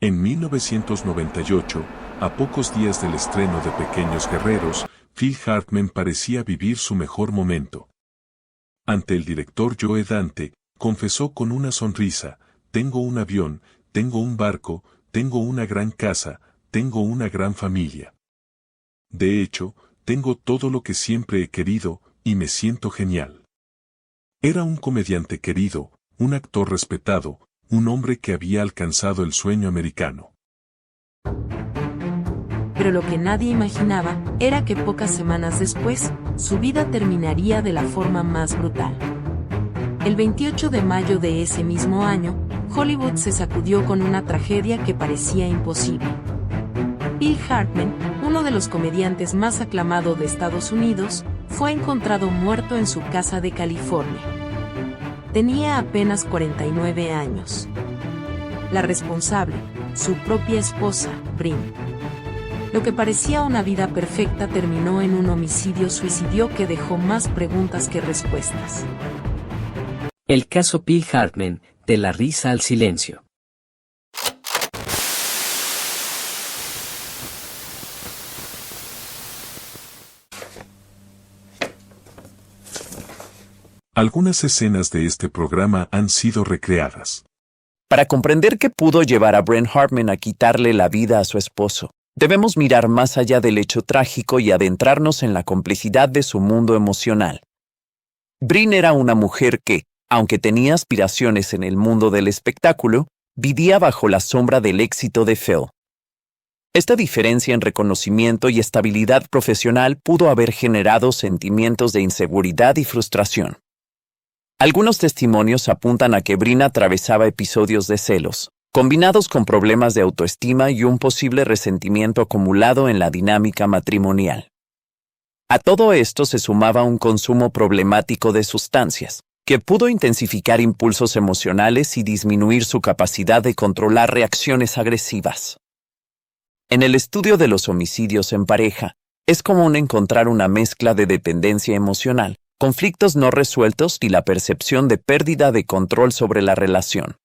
En 1998, a pocos días del estreno de Pequeños Guerreros, Phil Hartman parecía vivir su mejor momento. Ante el director Joe Dante, confesó con una sonrisa: tengo un avión, tengo un barco, tengo una gran casa, tengo una gran familia. De hecho, tengo todo lo que siempre he querido, y me siento genial. Era un comediante querido, un actor respetado, un hombre que había alcanzado el sueño americano. Pero lo que nadie imaginaba era que pocas semanas después, su vida terminaría de la forma más brutal. El 28 de mayo de ese mismo año, Hollywood se sacudió con una tragedia que parecía imposible. Phil Hartman, uno de los comediantes más aclamados de Estados Unidos, fue encontrado muerto en su casa de California. Tenía apenas 49 años. La responsable, su propia esposa, Brin. Lo que parecía una vida perfecta terminó en un homicidio-suicidio que dejó más preguntas que respuestas. El caso Phil Hartman, de la risa al silencio. Algunas escenas de este programa han sido recreadas. Para comprender qué pudo llevar a Brent Hartman a quitarle la vida a su esposo, debemos mirar más allá del hecho trágico y adentrarnos en la complejidad de su mundo emocional. Brin era una mujer que, aunque tenía aspiraciones en el mundo del espectáculo, vivía bajo la sombra del éxito de Phil. Esta diferencia en reconocimiento y estabilidad profesional pudo haber generado sentimientos de inseguridad y frustración. Algunos testimonios apuntan a que Brin atravesaba episodios de celos, combinados con problemas de autoestima y un posible resentimiento acumulado en la dinámica matrimonial. A todo esto se sumaba un consumo problemático de sustancias, que pudo intensificar impulsos emocionales y disminuir su capacidad de controlar reacciones agresivas. En el estudio de los homicidios en pareja, es común encontrar una mezcla de dependencia emocional, conflictos no resueltos y la percepción de pérdida de control sobre la relación.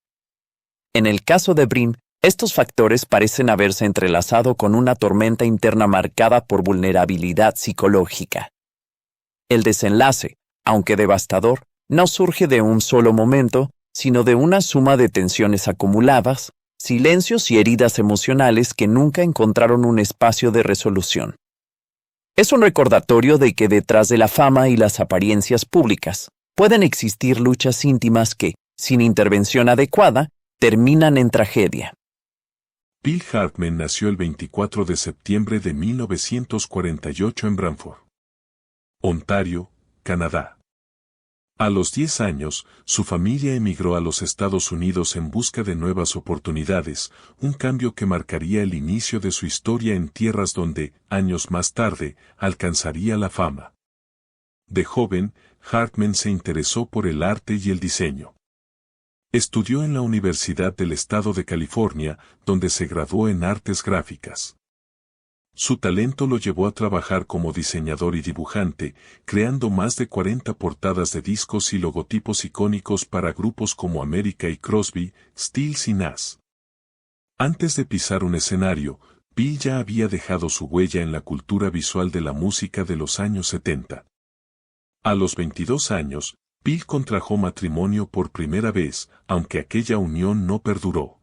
En el caso de Brin, estos factores parecen haberse entrelazado con una tormenta interna marcada por vulnerabilidad psicológica. El desenlace, aunque devastador, no surge de un solo momento, sino de una suma de tensiones acumuladas, silencios y heridas emocionales que nunca encontraron un espacio de resolución. Es un recordatorio de que detrás de la fama y las apariencias públicas pueden existir luchas íntimas que, sin intervención adecuada, terminan en tragedia. Phil Hartman nació el 24 de septiembre de 1948 en Brantford, Ontario, Canadá. A los 10 años, su familia emigró a los Estados Unidos en busca de nuevas oportunidades, un cambio que marcaría el inicio de su historia en tierras donde, años más tarde, alcanzaría la fama. De joven, Hartman se interesó por el arte y el diseño. Estudió en la Universidad del Estado de California, donde se graduó en artes gráficas. Su talento lo llevó a trabajar como diseñador y dibujante, creando más de 40 portadas de discos y logotipos icónicos para grupos como America y Crosby, Stills y Nash. Antes de pisar un escenario, Phil ya había dejado su huella en la cultura visual de la música de los años 70. A los 22 años, Phil contrajo matrimonio por primera vez, aunque aquella unión no perduró.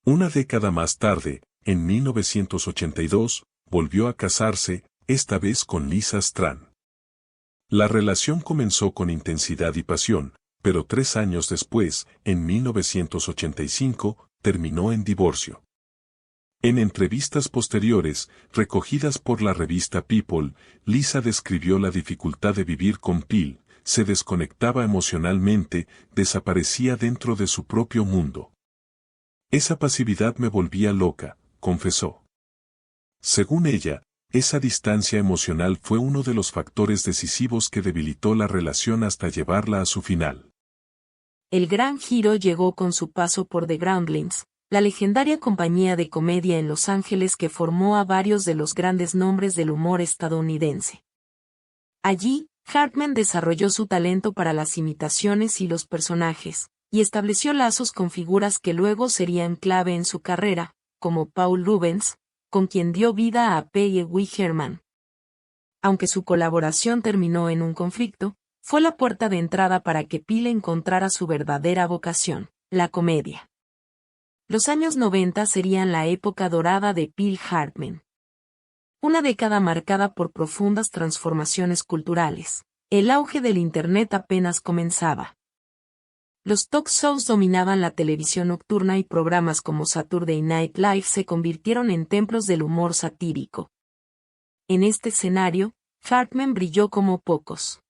Una década más tarde, en 1982, volvió a casarse, esta vez con Lisa Strand. La relación comenzó con intensidad y pasión, pero 3 años después, en 1985, terminó en divorcio. En entrevistas posteriores, recogidas por la revista People, Lisa describió la dificultad de vivir con Phil: se desconectaba emocionalmente, desaparecía dentro de su propio mundo. Esa pasividad me volvía loca, confesó. Según ella, esa distancia emocional fue uno de los factores decisivos que debilitó la relación hasta llevarla a su final. El gran giro llegó con su paso por The Groundlings, la legendaria compañía de comedia en Los Ángeles que formó a varios de los grandes nombres del humor estadounidense. Allí, Hartman desarrolló su talento para las imitaciones y los personajes, y estableció lazos con figuras que luego serían clave en su carrera, como Paul Rubens, con quien dio vida a Pee Wee Herman. Aunque su colaboración terminó en un conflicto, fue la puerta de entrada para que Peele encontrara su verdadera vocación, la comedia. Los años 90 serían la época dorada de Phil Hartman. Una década marcada por profundas transformaciones culturales. El auge del Internet apenas comenzaba. Los talk shows dominaban la televisión nocturna y programas como Saturday Night Live se convirtieron en templos del humor satírico. En este escenario, Hartman brilló como pocos.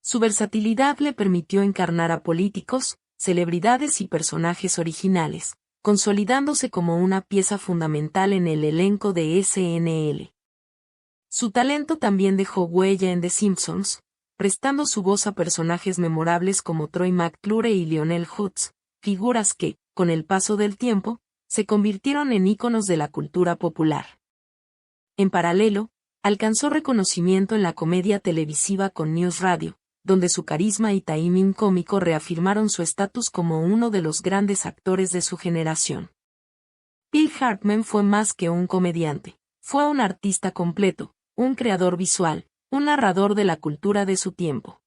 Su versatilidad le permitió encarnar a políticos, celebridades y personajes originales, consolidándose como una pieza fundamental en el elenco de SNL. Su talento también dejó huella en The Simpsons, prestando su voz a personajes memorables como Troy McClure y Lionel Hutz, figuras que, con el paso del tiempo, se convirtieron en íconos de la cultura popular. En paralelo, alcanzó reconocimiento en la comedia televisiva con News Radio, donde su carisma y timing cómico reafirmaron su estatus como uno de los grandes actores de su generación. Phil Hartman fue más que un comediante, fue un artista completo, un creador visual, un narrador de la cultura de su tiempo.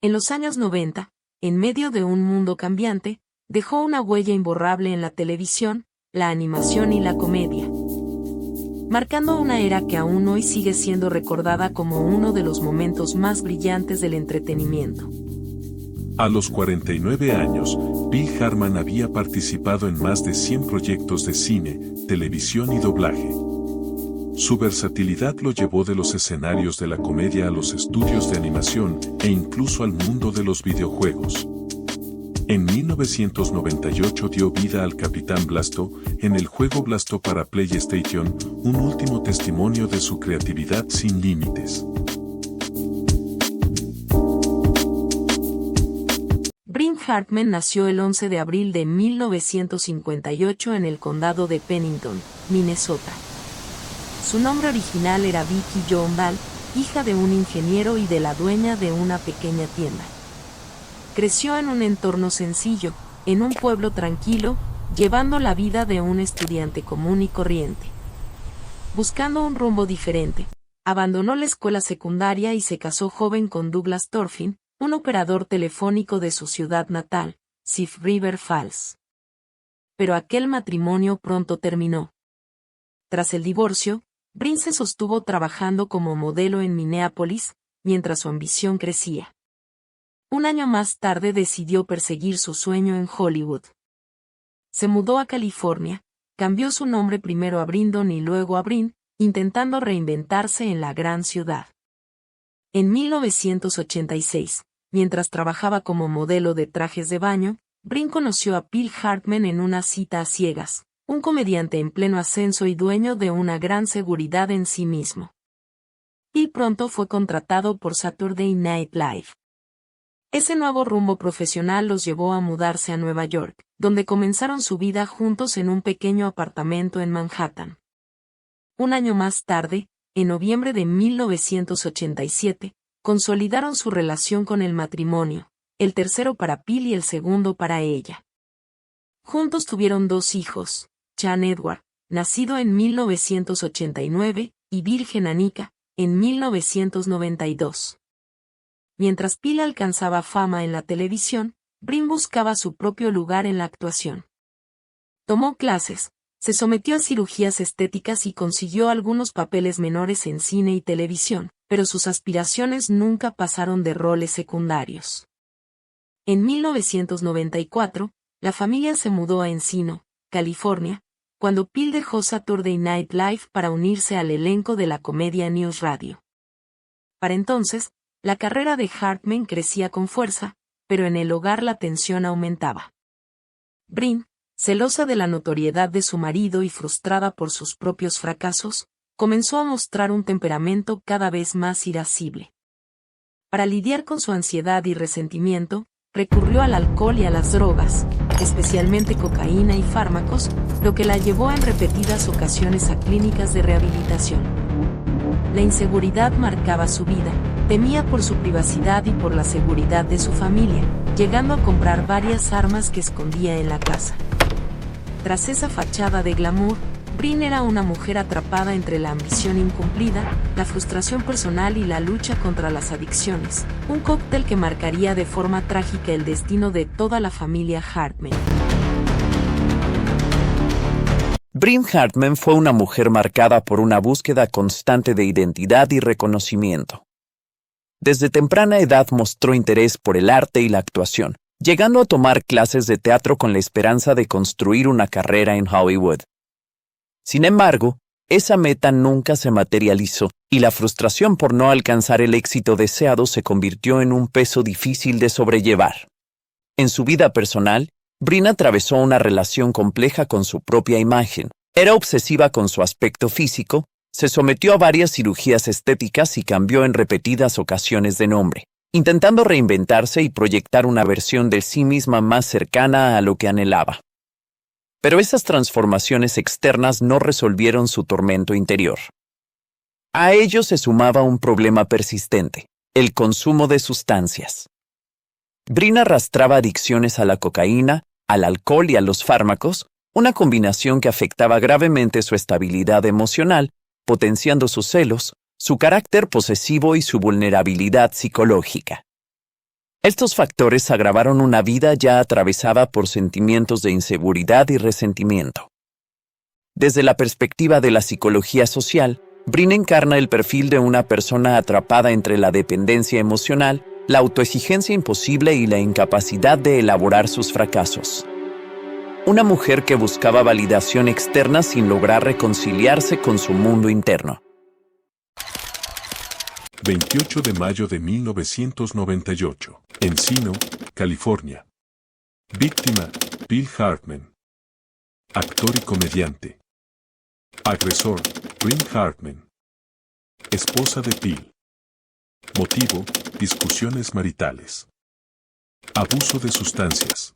En los años 90, en medio de un mundo cambiante, dejó una huella imborrable en la televisión, la animación y la comedia, marcando una era que aún hoy sigue siendo recordada como uno de los momentos más brillantes del entretenimiento. A los 49 años, Phil Hartman había participado en más de 100 proyectos de cine, televisión y doblaje. Su versatilidad lo llevó de los escenarios de la comedia a los estudios de animación e incluso al mundo de los videojuegos. En 1998 dio vida al Capitán Blasto, en el juego Blasto para PlayStation, un último testimonio de su creatividad sin límites. Bryn Hartman nació el 11 de abril de 1958 en el condado de Pennington, Minnesota. Su nombre original era Vicky Joan Ball, hija de un ingeniero y de la dueña de una pequeña tienda. Creció en un entorno sencillo, en un pueblo tranquilo, llevando la vida de un estudiante común y corriente. Buscando un rumbo diferente, abandonó la escuela secundaria y se casó joven con Douglas Thorfinn, un operador telefónico de su ciudad natal, Thief River Falls. Pero aquel matrimonio pronto terminó. Tras el divorcio, Bryn se sostuvo trabajando como modelo en Minneapolis, mientras su ambición crecía. Un año más tarde decidió perseguir su sueño en Hollywood. Se mudó a California, cambió su nombre primero a Brindon y luego a Bryn, intentando reinventarse en la gran ciudad. En 1986, mientras trabajaba como modelo de trajes de baño, Bryn conoció a Phil Hartman en una cita a ciegas, un comediante en pleno ascenso y dueño de una gran seguridad en sí mismo. Phil pronto fue contratado por Saturday Night Live. Ese nuevo rumbo profesional los llevó a mudarse a Nueva York, donde comenzaron su vida juntos en un pequeño apartamento en Manhattan. Un año más tarde, en noviembre de 1987, consolidaron su relación con el matrimonio, el tercero para Phil y el segundo para ella. Juntos tuvieron 2 hijos, Chan Edward, nacido en 1989, y Virgen Anika, en 1992. Mientras Phil alcanzaba fama en la televisión, Bryn buscaba su propio lugar en la actuación. Tomó clases, se sometió a cirugías estéticas y consiguió algunos papeles menores en cine y televisión, pero sus aspiraciones nunca pasaron de roles secundarios. En 1994, la familia se mudó a Encino, California, cuando Phil dejó Saturday Night Live para unirse al elenco de la comedia News Radio. Para entonces, la carrera de Hartman crecía con fuerza, pero en el hogar la tensión aumentaba. Bryn, celosa de la notoriedad de su marido y frustrada por sus propios fracasos, comenzó a mostrar un temperamento cada vez más irascible. Para lidiar con su ansiedad y resentimiento, recurrió al alcohol y a las drogas, especialmente cocaína y fármacos, lo que la llevó en repetidas ocasiones a clínicas de rehabilitación. La inseguridad marcaba su vida, temía por su privacidad y por la seguridad de su familia, llegando a comprar varias armas que escondía en la casa. Tras esa fachada de glamour, Brin era una mujer atrapada entre la ambición incumplida, la frustración personal y la lucha contra las adicciones, un cóctel que marcaría de forma trágica el destino de toda la familia Hartman. Brin Hartman fue una mujer marcada por una búsqueda constante de identidad y reconocimiento. Desde temprana edad mostró interés por el arte y la actuación, llegando a tomar clases de teatro con la esperanza de construir una carrera en Hollywood. Sin embargo, esa meta nunca se materializó y la frustración por no alcanzar el éxito deseado se convirtió en un peso difícil de sobrellevar. En su vida personal, Brin atravesó una relación compleja con su propia imagen. Era obsesiva con su aspecto físico, se sometió a varias cirugías estéticas y cambió en repetidas ocasiones de nombre, intentando reinventarse y proyectar una versión de sí misma más cercana a lo que anhelaba. Pero esas transformaciones externas no resolvieron su tormento interior. A ello se sumaba un problema persistente: el consumo de sustancias. Brin arrastraba adicciones a la cocaína, al alcohol y a los fármacos, una combinación que afectaba gravemente su estabilidad emocional, potenciando sus celos, su carácter posesivo y su vulnerabilidad psicológica. Estos factores agravaron una vida ya atravesada por sentimientos de inseguridad y resentimiento. Desde la perspectiva de la psicología social, Brin encarna el perfil de una persona atrapada entre la dependencia emocional, la autoexigencia imposible y la incapacidad de elaborar sus fracasos. Una mujer que buscaba validación externa sin lograr reconciliarse con su mundo interno. 28 de mayo de 1998. Encino, California. Víctima, Bill Hartman. Actor y comediante. Agresor, Brin Hartman. Esposa de Bill. Motivo, discusiones maritales. Abuso de sustancias.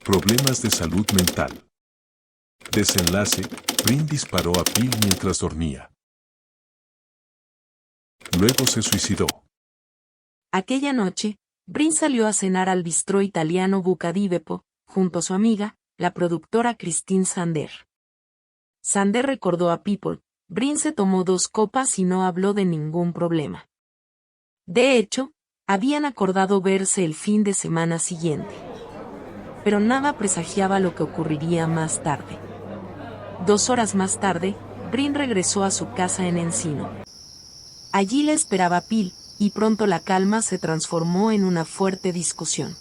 Problemas de salud mental. Desenlace, Brin disparó a Bill mientras dormía. Luego se suicidó. Aquella noche, Brin salió a cenar al bistró italiano Buca di Beppo, junto a su amiga, la productora Christine Sander. Sander recordó a People: Brin se tomó 2 copas y no habló de ningún problema. De hecho, habían acordado verse el fin de semana siguiente. Pero nada presagiaba lo que ocurriría más tarde. 2 horas más tarde, Brin regresó a su casa en Encino. Allí la esperaba Bill, y pronto la calma se transformó en una fuerte discusión.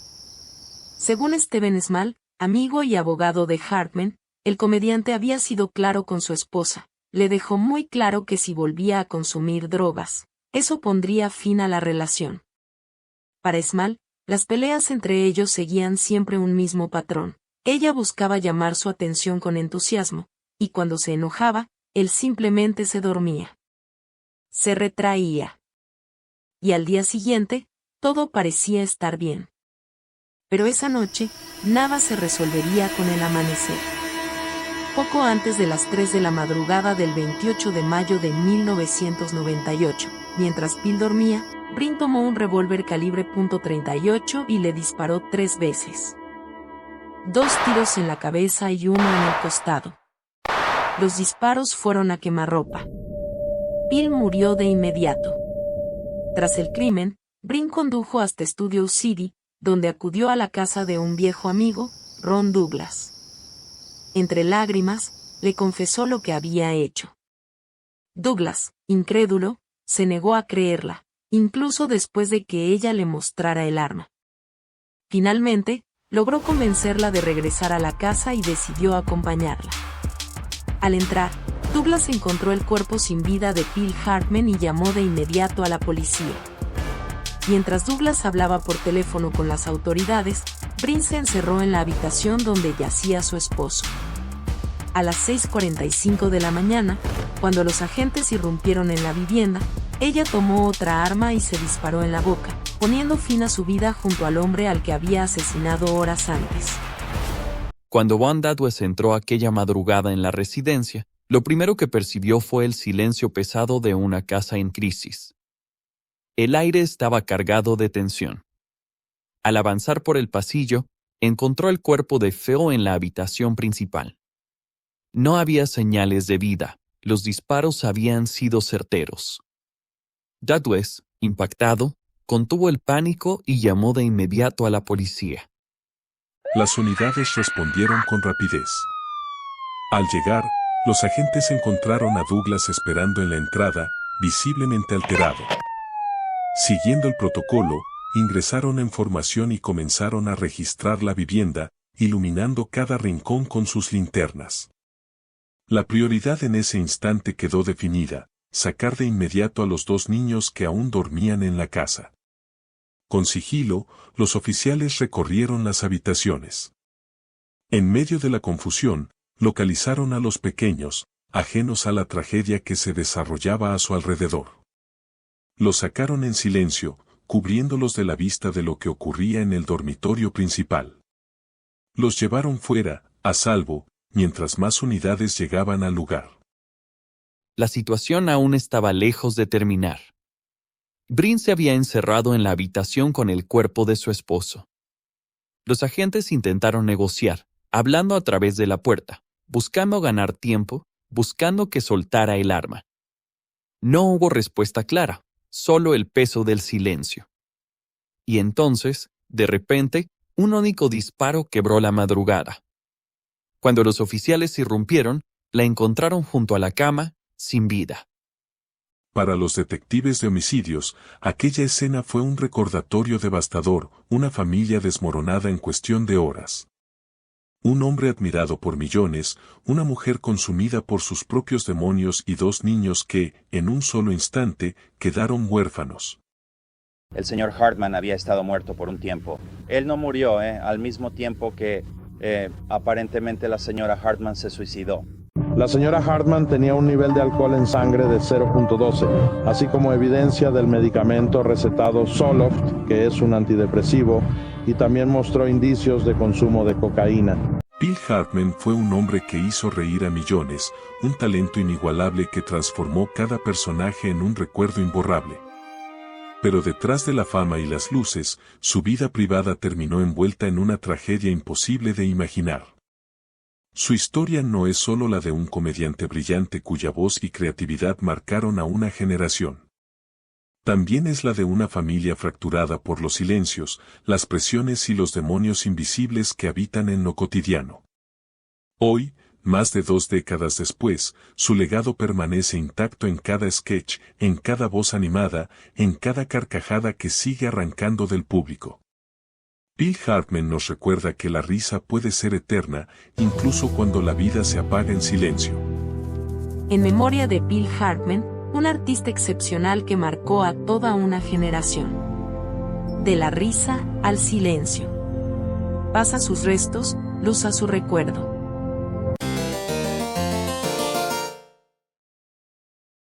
Según Steven Small, amigo y abogado de Hartman, el comediante había sido claro con su esposa. Le dejó muy claro que si volvía a consumir drogas, eso pondría fin a la relación. Para Small, las peleas entre ellos seguían siempre un mismo patrón. Ella buscaba llamar su atención con entusiasmo, y cuando se enojaba, él simplemente se dormía. Se retraía. Y al día siguiente, todo parecía estar bien. Pero esa noche, nada se resolvería con el amanecer. Poco antes de las 3 de la madrugada del 28 de mayo de 1998, mientras Bill dormía, Brin tomó un revólver calibre .38 y le disparó 3 veces. 2 tiros en la cabeza y 1 en el costado. Los disparos fueron a quemarropa. Bill murió de inmediato. Tras el crimen, Brin condujo hasta Studio City, donde acudió a la casa de un viejo amigo, Ron Douglas. Entre lágrimas, le confesó lo que había hecho. Douglas, incrédulo, se negó a creerla, incluso después de que ella le mostrara el arma. Finalmente, logró convencerla de regresar a la casa y decidió acompañarla. Al entrar, Douglas encontró el cuerpo sin vida de Bill Hartman y llamó de inmediato a la policía. Mientras Douglas hablaba por teléfono con las autoridades, Brin se encerró en la habitación donde yacía su esposo. A las 6:45 de la mañana, cuando los agentes irrumpieron en la vivienda, ella tomó otra arma y se disparó en la boca, poniendo fin a su vida junto al hombre al que había asesinado horas antes. Cuando Van Dadwes entró aquella madrugada en la residencia, lo primero que percibió fue el silencio pesado de una casa en crisis. El aire estaba cargado de tensión. Al avanzar por el pasillo, encontró el cuerpo de Phil en la habitación principal. No había señales de vida. Los disparos habían sido certeros. Dudwes, impactado, contuvo el pánico y llamó de inmediato a la policía. Las unidades respondieron con rapidez. Al llegar, los agentes encontraron a Douglas esperando en la entrada, visiblemente alterado. Siguiendo el protocolo, ingresaron en formación y comenzaron a registrar la vivienda, iluminando cada rincón con sus linternas. La prioridad en ese instante quedó definida: sacar de inmediato a los 2 niños que aún dormían en la casa. Con sigilo, los oficiales recorrieron las habitaciones. En medio de la confusión, localizaron a los pequeños, ajenos a la tragedia que se desarrollaba a su alrededor. Los sacaron en silencio, cubriéndolos de la vista de lo que ocurría en el dormitorio principal. Los llevaron fuera, a salvo, mientras más unidades llegaban al lugar. La situación aún estaba lejos de terminar. Brin se había encerrado en la habitación con el cuerpo de su esposo. Los agentes intentaron negociar, hablando a través de la puerta, buscando ganar tiempo, buscando que soltara el arma. No hubo respuesta clara, solo el peso del silencio. Y entonces, de repente, un único disparo quebró la madrugada. Cuando los oficiales irrumpieron, la encontraron junto a la cama, sin vida. Para los detectives de homicidios, aquella escena fue un recordatorio devastador: una familia desmoronada en cuestión de horas. Un hombre admirado por millones, una mujer consumida por sus propios demonios y 2 niños que, en un solo instante, quedaron huérfanos. El señor Hartman había estado muerto por un tiempo. Él no murió, al mismo tiempo que aparentemente la señora Hartman se suicidó. La señora Hartman tenía un nivel de alcohol en sangre de 0.12, así como evidencia del medicamento recetado Zoloft, que es un antidepresivo, y también mostró indicios de consumo de cocaína. Bill Hartman fue un hombre que hizo reír a millones, un talento inigualable que transformó cada personaje en un recuerdo imborrable. Pero detrás de la fama y las luces, su vida privada terminó envuelta en una tragedia imposible de imaginar. Su historia no es solo la de un comediante brillante cuya voz y creatividad marcaron a una generación. También es la de una familia fracturada por los silencios, las presiones y los demonios invisibles que habitan en lo cotidiano. Hoy, más de 2 décadas después, su legado permanece intacto en cada sketch, en cada voz animada, en cada carcajada que sigue arrancando del público. Bill Hartman nos recuerda que la risa puede ser eterna, incluso cuando la vida se apaga en silencio. En memoria de Bill Hartman, un artista excepcional que marcó a toda una generación. De la risa al silencio. Pasa sus restos, luz a su recuerdo.